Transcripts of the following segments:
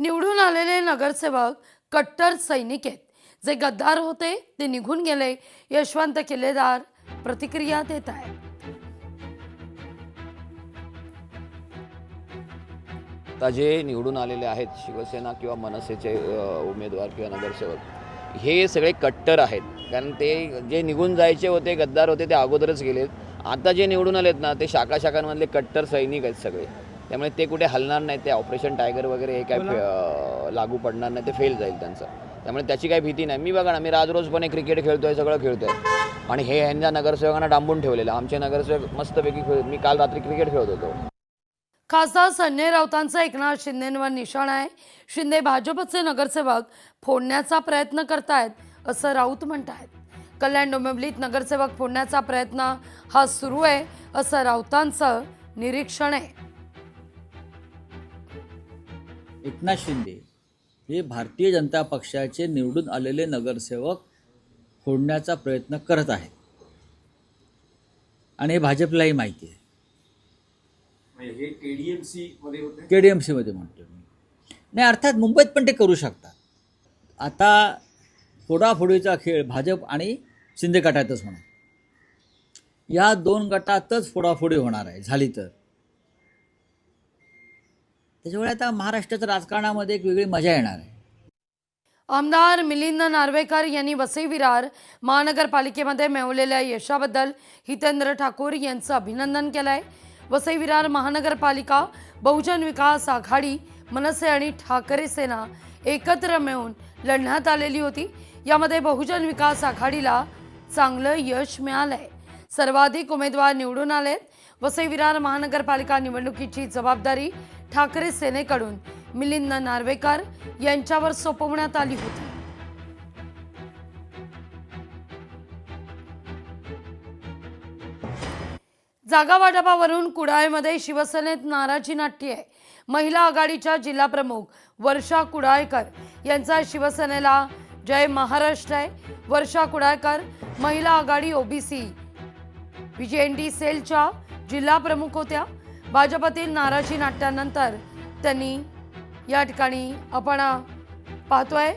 निवडून आलेले नगरसेवक कट्टर सैनिक आहेत. जे गद्दार होते ते निघून गेले. यशवंत किल्लेदार प्रतिक्रिया देत आहेत. आता जे निवडून आलेले आहेत शिवसेना किंवा मनसेचे उमेदवार किंवा नगरसेवक हे सगळे कट्टर आहेत. कारण ते जे निघून जायचे होते गद्दार होते ते अगोदरच गेलेत. आता जे निवडून आलेत ना ते शाखांमधले कट्टर सैनिक आहेत सगळे. त्यामुळे ते कुठे हलणार नाही. ते ऑपरेशन टायगर वगैरे हे काय लागू पडणार नाही. ते फेल जाईल त्यांचं. त्यामुळे त्याची काही भीती नाही. मी बघा ना, मी राजरोजपणे क्रिकेट खेळतोय, सगळं खेळतोय आणि हे यांच्या नगरसेवकांना डांबून ठेवलेलं. आमचे नगरसेवक मस्तपैकी मी काल रात्री क्रिकेट खेळत होतो. खासदार संजय राऊतांचा एकनाथ शिंदेंवर निशाणा आहे. शिंदे भाजपचे नगरसेवक फोडण्याचा प्रयत्न करतायत असं राऊत म्हणतायत. कल्याण डोंबिवलीत नगरसेवक फोडण्याचा प्रयत्न हा सुरू आहे असं राऊतांचं निरीक्षण आहे. एकनाथ शिंदे हे भारतीय जनता पक्षाचे निवडून आलेले नगरसेवक फोडण्याचा प्रयत्न करत आहेत आणि हे भाजपलाही माहिती आहे. हे केडीएमसी मध्ये होते. केडीएमसी मध्ये म्हणतो मी. नाही, अर्थात मुंबईत पण ते करू शकतात. आता फोडाफोडीचा खेळ भाजप आणि शिंदे गटातच होणार. या दोन गटातच फोडाफोडी होणार आहे झाली तर. त्याच्यामुळे आता महाराष्ट्राच्या राजकारणामध्ये एक वेगळी मजा येणार आहे. आमदार मिलिंद नार्वेकर यांनी वसई विरार महानगरपालिकेमध्ये मिळवलेल्या यशाबद्दल हितेंद्र ठाकूर यांचं अभिनंदन केलंय. वसई विरार महानगरपालिका बहुजन विकास आघाडी, मनसे आणि ठाकरे सेना एकत्र मिळून लढण्यात आलेली होती. यामध्ये बहुजन विकास आघाडीला चांगलं यश मिळालंय. सर्वाधिक उमेदवार निवडून आलेत. वसई विरार महानगरपालिका निवडणुकीची जबाबदारी ठाकरे सेनेकडून मिलिंद नार्वेकर यांच्यावर सोपवण्यात आली होती. जागा वाटपावरून कुडाळमध्ये शिवसेनेत नाराजी नाट्य आहे. महिला आघाडीच्या जिल्हा प्रमुख वर्षा कुडाळकर यांचा शिवसेनेला जय महाराष्ट्र आहे. वर्षा कुडाळकर महिला आघाडी ओबीसी व्हीजेएनडी सेलच्या जिल्हा प्रमुख होत्या. भाजपतील नाराजी नाट्यानंतर त्यांनी या ठिकाणी आपण पाहतोय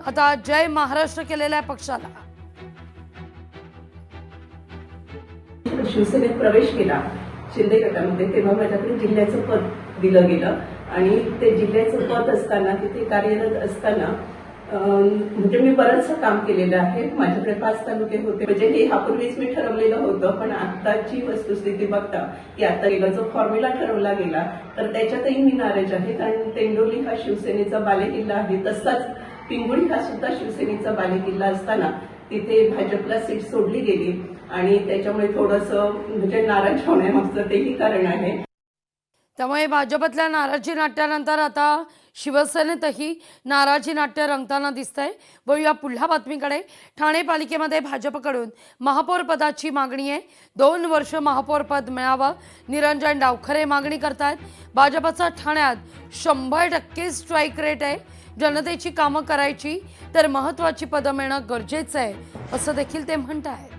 आता जय महाराष्ट्र केलेल्या पक्षाला शिवसेनेत प्रवेश केला शिंदे गटामध्ये, तेव्हा माझ्याकडे जिल्ह्याचं पद दिलं गेलं आणि ते जिल्ह्याचं पद असताना तिथे कार्यरत असताना म्हणजे मी बरंचसं काम केलेलं आहे. माझ्याकडे 5 तालुके होते. म्हणजे हे ह्यापूर्वीच मी ठरवलेलं होतं, पण आताची वस्तुस्थिती बघता की आता जो फॉर्म्युला ठरवला गेला तर त्याच्यातही मी नाराज आहे. कारण तेंडोली हा शिवसेनेचा बालेकिल्ला आहे, तसाच पिंगुळी हा सुद्धा शिवसेनेचा बालेकिल्ला असताना तिथे भाजपला सीट सोडली गेली आणि त्याच्यामुळे थोडंसं म्हणजे नाराज होण्यामागचं तेही कारण आहे. त्यामुळे भाजपतल्या नाराजी नाट्यानंतर आता शिवसेनेतही नाराजी नाट्य रंगताना दिसतंय. वळूया पुढल्या बातमीकडे. ठाणे पालिकेमध्ये भाजपकडून महापौर पदाची मागणी आहे. 2 वर्ष महापौर पद मिळावं निरंजन डावखरे मागणी करतायत. भाजपचा ठाण्यात 100% स्ट्राईक रेट आहे. जनतेची कामं करायची तर महत्त्वाची पदं मिळणं गरजेचं आहे असं देखील ते म्हणतायत.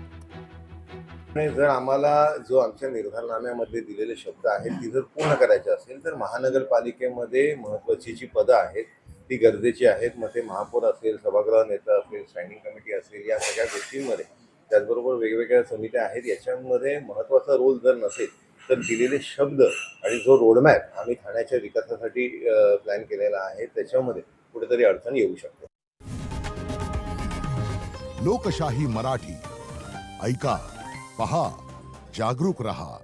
जर आम्हाला जो आमच्या निर्धारनाम्यामध्ये दिलेले शब्द आहेत ती जर पूर्ण करायचे असेल तर महानगरपालिकेमध्ये महत्त्वाची जी पदं आहेत ती गरजेची आहेत. मग ते महापौर असेल, सभागृह नेता असेल, स्टँडिंग कमिटी असेल, या सगळ्या गोष्टींमध्ये त्याचबरोबर वेगवेगळ्या समित्या आहेत. याच्यामध्ये महत्त्वाचा रोल जर नसेल तर दिलेले शब्द आणि जो रोडमॅप आम्ही ठाण्याच्या विकासासाठी प्लॅन केलेला आहे त्याच्यामध्ये कुठेतरी अडचण येऊ शकते. लोकशाही मराठी ऐका, पहा, जागरूक रहा.